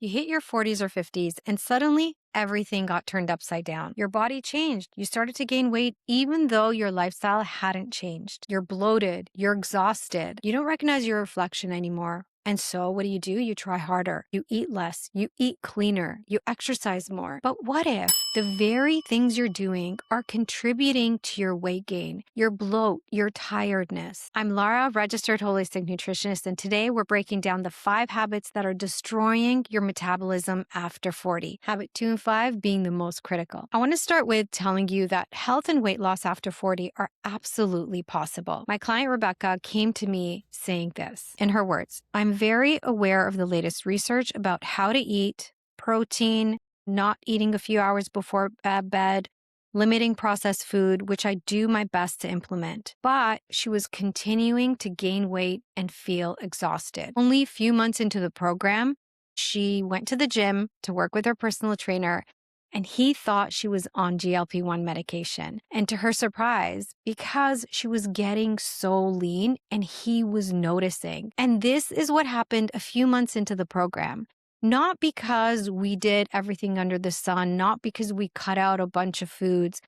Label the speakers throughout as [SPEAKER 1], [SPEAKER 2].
[SPEAKER 1] You hit your 40s or 50s, and suddenly everything got turned upside down. Your body changed. You started to gain weight, even though your lifestyle hadn't changed. You're bloated. You're exhausted. You don't recognize your reflection anymore. And so what do? You try harder. You eat less. You eat cleaner. You exercise more. But what if the very things you're doing are contributing to your weight gain, your bloat, your tiredness? I'm Lara, registered holistic nutritionist, and today we're breaking down the 5 habits that are destroying your metabolism after 40. Habit 2 and 5 being the most critical. I want to start with telling you that health and weight loss after 40 are absolutely possible. My client Rebecca came to me saying this in her words: I'm very aware of the latest research about how to eat, protein, not eating a few hours before bed, limiting processed food, which I do my best to implement. But she was continuing to gain weight and feel exhausted. Only a few months into the program, she went to the gym to work with her personal trainer, and he thought she was on GLP-1 medication. And to her surprise, because she was getting so lean and he was noticing. And this is what happened a few months into the program. Not because we did everything under the sun, not because we cut out a bunch of foods,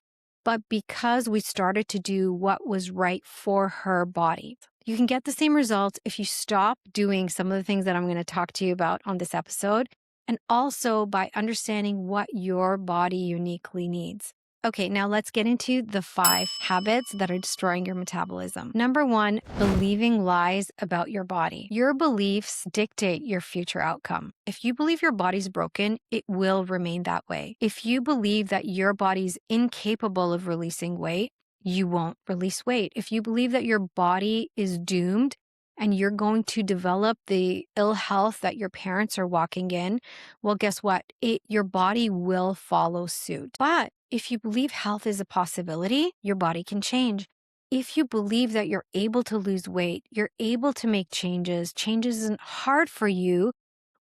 [SPEAKER 1] but because we started to do what was right for her body. You can get the same results if you stop doing some of the things that I'm going to talk to you about on this episode, and also by understanding what your body uniquely needs. Okay, now let's get into the 5 habits that are destroying your metabolism. Number 1, believing lies about your body. Your beliefs dictate your future outcome. If you believe your body's broken, it will remain that way. If you believe that your body's incapable of releasing weight, you won't release weight. If you believe that your body is doomed and you're going to develop the ill health that your parents are walking in, well, guess what? Your body will follow suit. But if you believe health is a possibility, your body can change. If you believe that you're able to lose weight, you're able to make changes isn't hard for you,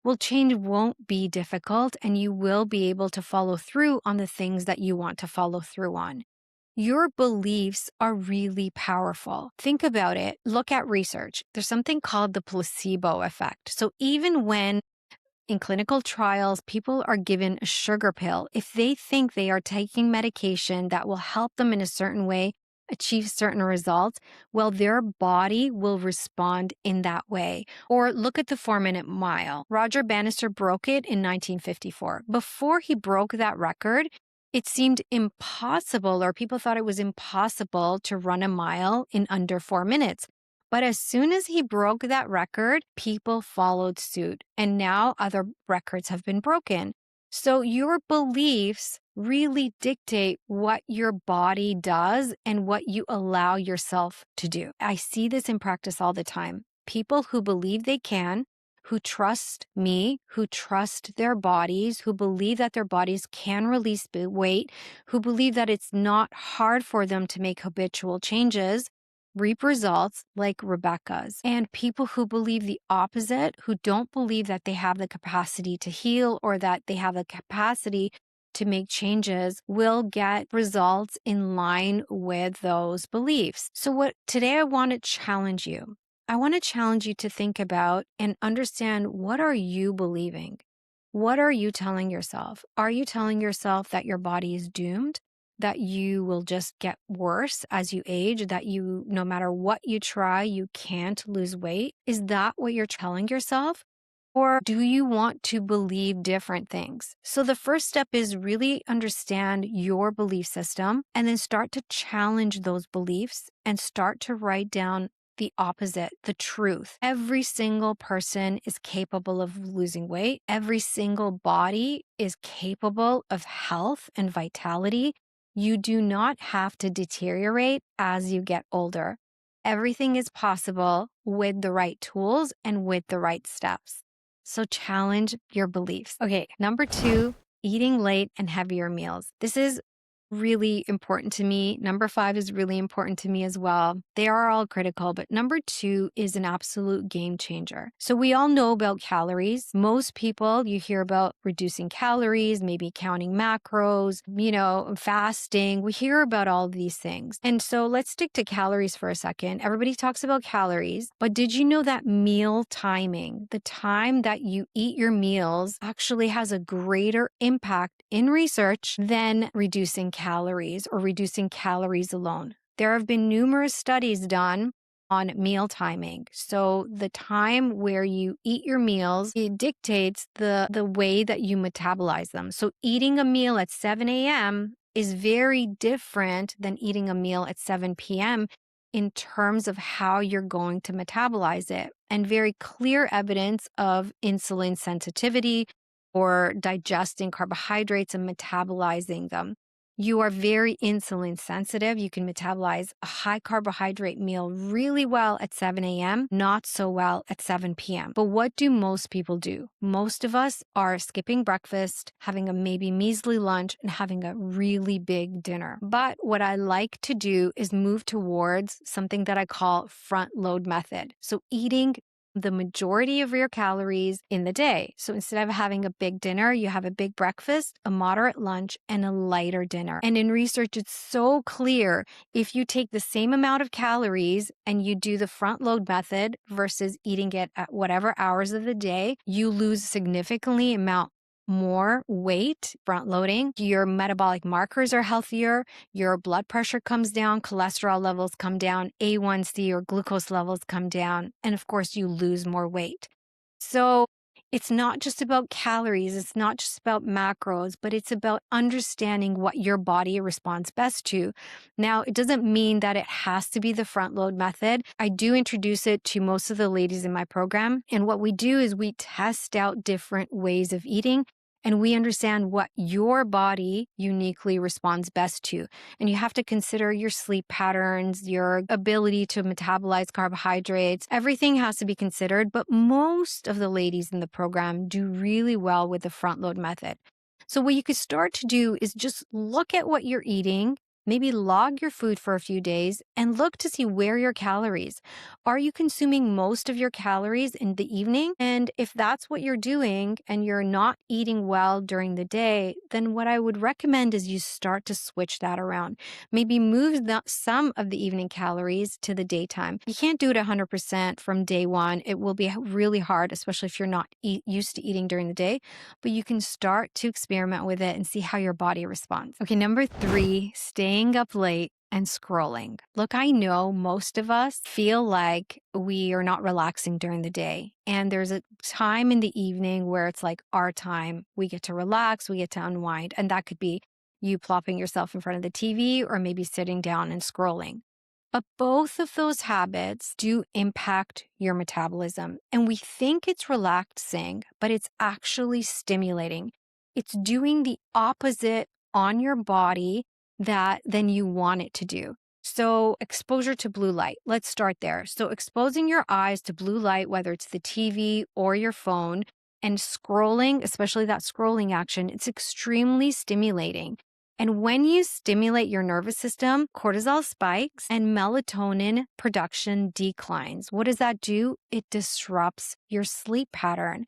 [SPEAKER 1] well, change won't be difficult and you will be able to follow through on the things that you want to follow through on. Your beliefs are really powerful. Think about it. Look at research. There's something called the placebo effect. So even when in clinical trials, people are given a sugar pill, if they think they are taking medication that will help them in a certain way achieve certain results, well, their body will respond in that way. Or look at the 4-minute mile. Roger Bannister broke it in 1954. Before he broke that record, it seemed impossible, or people thought it was impossible to run a mile in under 4 minutes. But as soon as he broke that record, people followed suit. And now other records have been broken. So your beliefs really dictate what your body does and what you allow yourself to do. I see this in practice all the time. People who believe they can, who trust me, who trust their bodies, who believe that their bodies can release weight, who believe that it's not hard for them to make habitual changes, reap results like Rebecca's. And people who believe the opposite, who don't believe that they have the capacity to heal or that they have the capacity to make changes, will get results in line with those beliefs. So today I want to challenge you. I want to challenge you to think about and understand, what are you believing? What are you telling yourself? Are you telling yourself that your body is doomed? That you will just get worse as you age, that no matter what you try, you can't lose weight? Is that what you're telling yourself? Or do you want to believe different things? So the first step is really understand your belief system and then start to challenge those beliefs and start to write down the opposite, the truth. Every single person is capable of losing weight. Every single body is capable of health and vitality. You do not have to deteriorate as you get older. Everything is possible with the right tools and with the right steps. So challenge your beliefs. Okay, number 2, eating late and heavier meals. This is really important to me. Number 5 is really important to me as well. They are all critical, but number 2 is an absolute game changer. So we all know about calories. Most people, you hear about reducing calories, maybe counting macros, fasting. We hear about all of these things. And so let's stick to calories for a second. Everybody talks about calories, but did you know that meal timing, the time that you eat your meals, actually has a greater impact in research than reducing calories or reducing calories alone? There have been numerous studies done on meal timing. So the time where you eat your meals, it dictates the way that you metabolize them. So eating a meal at 7 a.m. is very different than eating a meal at 7 p.m. in terms of how you're going to metabolize it, and very clear evidence of insulin sensitivity or digesting carbohydrates and metabolizing them. You are very insulin sensitive. You can metabolize a high carbohydrate meal really well at 7 a.m., not so well at 7 p.m. But what do most people do? Most of us are skipping breakfast, having a maybe measly lunch, and having a really big dinner. But what I like to do is move towards something that I call front load method. So eating the majority of your calories in the day. So instead of having a big dinner, you have a big breakfast, a moderate lunch, and a lighter dinner. And in research, it's so clear if you take the same amount of calories and you do the front load method versus eating it at whatever hours of the day, you lose significantly amount more weight front loading. Your metabolic markers are healthier, your blood pressure comes down, cholesterol levels come down, A1C or glucose levels come down, and of course you lose more weight. So it's not just about calories, it's not just about macros, but it's about understanding what your body responds best to. Now, it doesn't mean that it has to be the front load method. I do introduce it to most of the ladies in my program. And what we do is we test out different ways of eating, and we understand what your body uniquely responds best to. And you have to consider your sleep patterns, your ability to metabolize carbohydrates. Everything has to be considered, but most of the ladies in the program do really well with the front load method. So what you could start to do is just look at what you're eating, maybe log your food for a few days, and look to see where your calories. Are you consuming most of your calories in the evening? And if that's what you're doing and you're not eating well during the day, then what I would recommend is you start to switch that around. Maybe move some of the evening calories to the daytime. You can't do it 100% from day one. It will be really hard, especially if you're not used to eating during the day, but you can start to experiment with it and see how your body responds. Okay, number 3, staying up late and scrolling. Look, I know most of us feel like we are not relaxing during the day. And there's a time in the evening where it's like our time. We get to relax, we get to unwind. And that could be you plopping yourself in front of the TV or maybe sitting down and scrolling. But both of those habits do impact your metabolism. And we think it's relaxing, but it's actually stimulating. It's doing the opposite on your body than you want it to do. So exposure to blue light, let's start there. So exposing your eyes to blue light, whether it's the TV or your phone, and scrolling, especially that scrolling action, it's extremely stimulating. And when you stimulate your nervous system, cortisol spikes and melatonin production declines. What does that do? It disrupts your sleep pattern.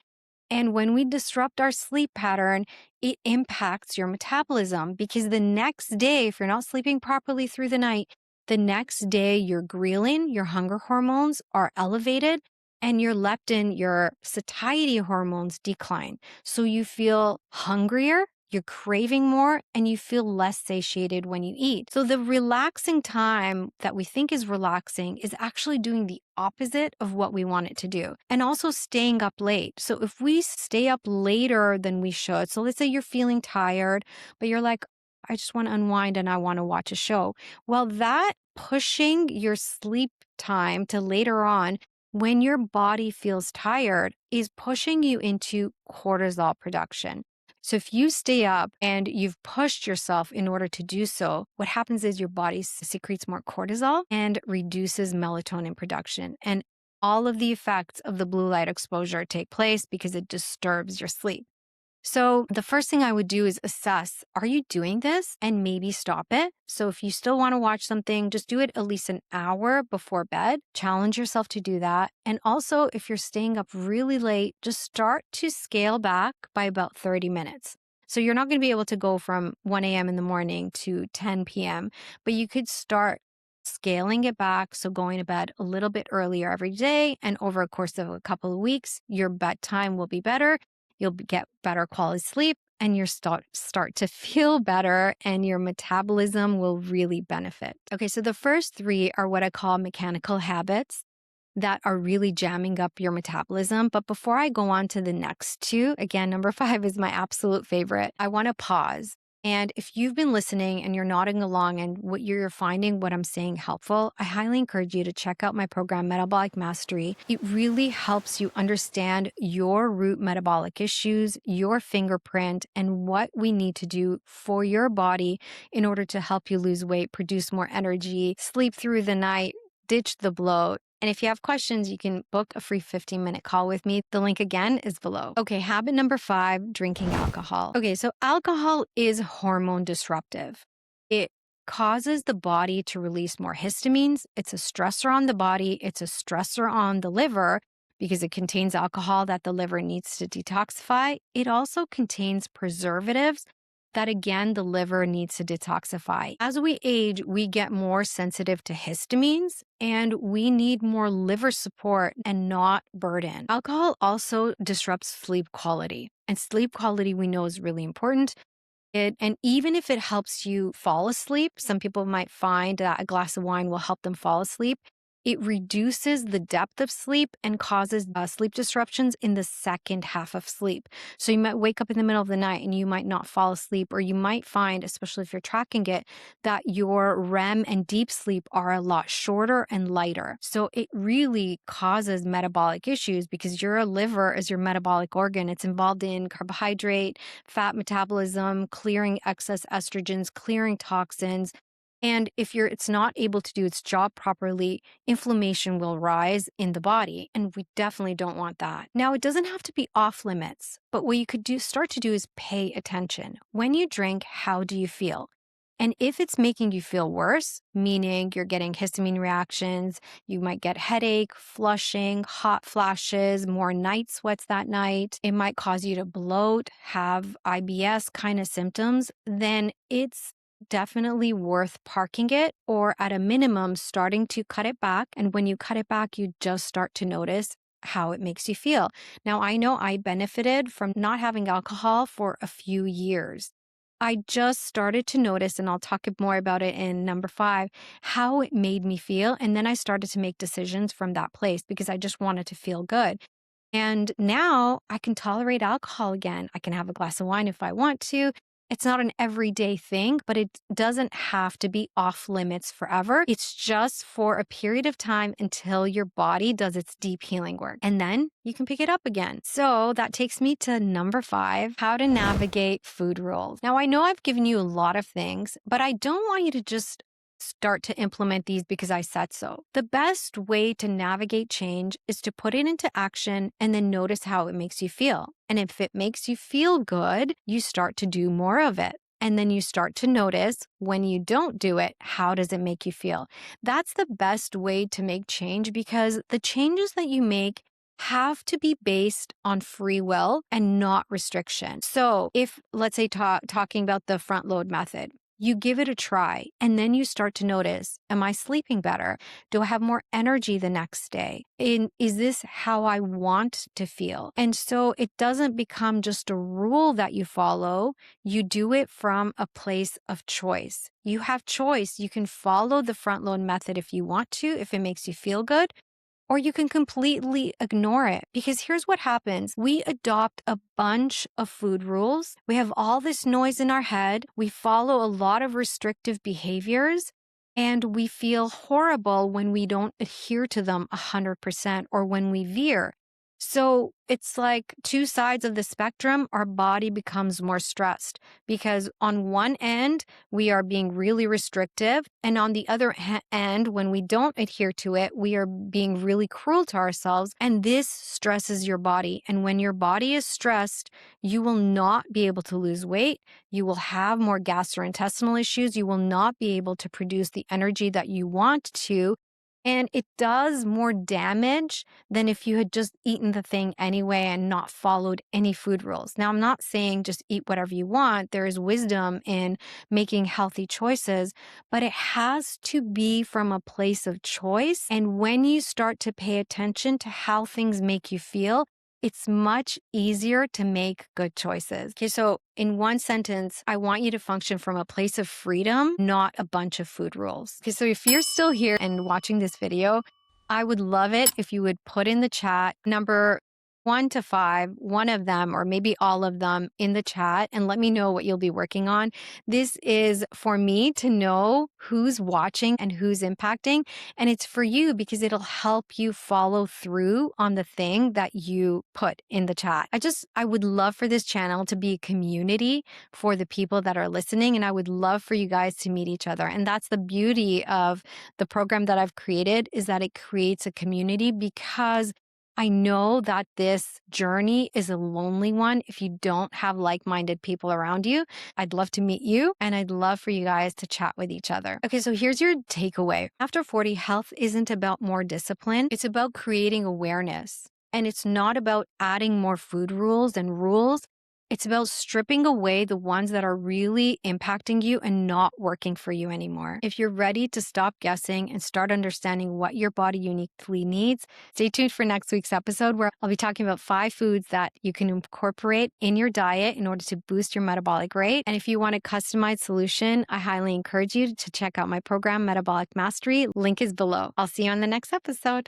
[SPEAKER 1] And when we disrupt our sleep pattern, it impacts your metabolism, because the next day, if you're not sleeping properly through the night, the next day your ghrelin, your hunger hormones, are elevated, and your leptin, your satiety hormones, decline. So you feel hungrier, you're craving more, and you feel less satiated when you eat. So the relaxing time that we think is relaxing is actually doing the opposite of what we want it to do. And also staying up late. So if we stay up later than we should, so let's say you're feeling tired, but you're like, I just want to unwind and I want to watch a show. Well, that pushing your sleep time to later on, when your body feels tired, is pushing you into cortisol production. So if you stay up and you've pushed yourself in order to do so, what happens is your body secretes more cortisol and reduces melatonin production. And all of the effects of the blue light exposure take place because it disturbs your sleep. So the first thing I would do is assess, are you doing this? And maybe stop it. So if you still want to watch something, just do it at least an hour before bed. Challenge yourself to do that. And also, if you're staying up really late, just start to scale back by about 30 minutes. So you're not going to be able to go from 1 a.m. in the morning to 10 p.m., but you could start scaling it back. So going to bed a little bit earlier every day. And over a course of a couple of weeks, your bedtime will be better. You'll get better quality sleep and you start to feel better and your metabolism will really benefit. Okay, so the first three are what I call mechanical habits that are really jamming up your metabolism. But before I go on to the next two, again, number 5 is my absolute favorite. I want to pause. And if you've been listening and you're nodding along and what you're finding what I'm saying helpful, I highly encourage you to check out my program, Metabolic Mastery. It really helps you understand your root metabolic issues, your fingerprint, and what we need to do for your body in order to help you lose weight, produce more energy, sleep through the night, ditch the bloat. And if you have questions, you can book a free 15-minute call with me. The link again is below. Okay, habit number 5, drinking alcohol. Okay, so alcohol is hormone disruptive. It causes the body to release more histamines. It's a stressor on the body. It's a stressor on the liver because it contains alcohol that the liver needs to detoxify. It also contains preservatives that, again, the liver needs to detoxify. As we age, we get more sensitive to histamines and we need more liver support and not burden. Alcohol also disrupts sleep quality, and sleep quality we know is really important. And even if it helps you fall asleep, some people might find that a glass of wine will help them fall asleep. It reduces the depth of sleep and causes sleep disruptions in the second half of sleep. So you might wake up in the middle of the night and you might not fall asleep, or you might find, especially if you're tracking it, that your REM and deep sleep are a lot shorter and lighter. So it really causes metabolic issues because your liver is your metabolic organ. It's involved in carbohydrate, fat metabolism, clearing excess estrogens, clearing toxins. And if it's not able to do its job properly, inflammation will rise in the body. And we definitely don't want that. Now, it doesn't have to be off limits, but what you could start to do is pay attention. When you drink, how do you feel? And if it's making you feel worse, meaning you're getting histamine reactions, you might get headache, flushing, hot flashes, more night sweats that night, it might cause you to bloat, have IBS kind of symptoms, then it's definitely worth parking it, or at a minimum, starting to cut it back. And when you cut it back, you just start to notice how it makes you feel. Now, I know I benefited from not having alcohol for a few years. I just started to notice, and I'll talk more about it in number 5, how it made me feel. And then I started to make decisions from that place because I just wanted to feel good. And now I can tolerate alcohol again. I can have a glass of wine if I want to. It's not an everyday thing, but it doesn't have to be off limits forever. It's just for a period of time until your body does its deep healing work. And then you can pick it up again. So that takes me to number 5, how to navigate food rules. Now, I know I've given you a lot of things, but I don't want you to just start to implement these because I said so. The best way to navigate change is to put it into action and then notice how it makes you feel. And if it makes you feel good, you start to do more of it. And then you start to notice when you don't do it, how does it make you feel? That's the best way to make change because the changes that you make have to be based on free will and not restriction. So if, let's say, talking about the front load method, you give it a try and then you start to notice, am I sleeping better? Do I have more energy the next day? Is this how I want to feel? And so it doesn't become just a rule that you follow. You do it from a place of choice. You have choice. You can follow the front load method if you want to, if it makes you feel good. Or you can completely ignore it because here's what happens. We adopt a bunch of food rules. We have all this noise in our head. We follow a lot of restrictive behaviors and we feel horrible when we don't adhere to them 100% or when we veer. So it's like two sides of the spectrum. Our body becomes more stressed because on one end, we are being really restrictive. And on the other end, when we don't adhere to it, we are being really cruel to ourselves. And this stresses your body. And when your body is stressed, you will not be able to lose weight. You will have more gastrointestinal issues. You will not be able to produce the energy that you want to. And it does more damage than if you had just eaten the thing anyway and not followed any food rules. Now, I'm not saying just eat whatever you want. There is wisdom in making healthy choices, but it has to be from a place of choice. And when you start to pay attention to how things make you feel, it's much easier to make good choices. Okay, so in one sentence, I want you to function from a place of freedom, not a bunch of food rules. Okay, so if you're still here and watching this video, I would love it if you would put in the chat number 1 to 5, one of them, or maybe all of them in the chat, and let me know what you'll be working on. This is for me to know who's watching and who's impacting. And it's for you because it'll help you follow through on the thing that you put in the chat. I would love for this channel to be a community for the people that are listening. And I would love for you guys to meet each other. And that's the beauty of the program that I've created, is that it creates a community, because I know that this journey is a lonely one if you don't have like-minded people around you. I'd love to meet you, and I'd love for you guys to chat with each other. Okay, so here's your takeaway. After 40, health isn't about more discipline. It's about creating awareness. And it's not about adding more food rules and rules. It's about stripping away the ones that are really impacting you and not working for you anymore. If you're ready to stop guessing and start understanding what your body uniquely needs, stay tuned for next week's episode, where I'll be talking about 5 foods that you can incorporate in your diet in order to boost your metabolic rate. And if you want a customized solution, I highly encourage you to check out my program, Metabolic Mastery. Link is below. I'll see you on the next episode.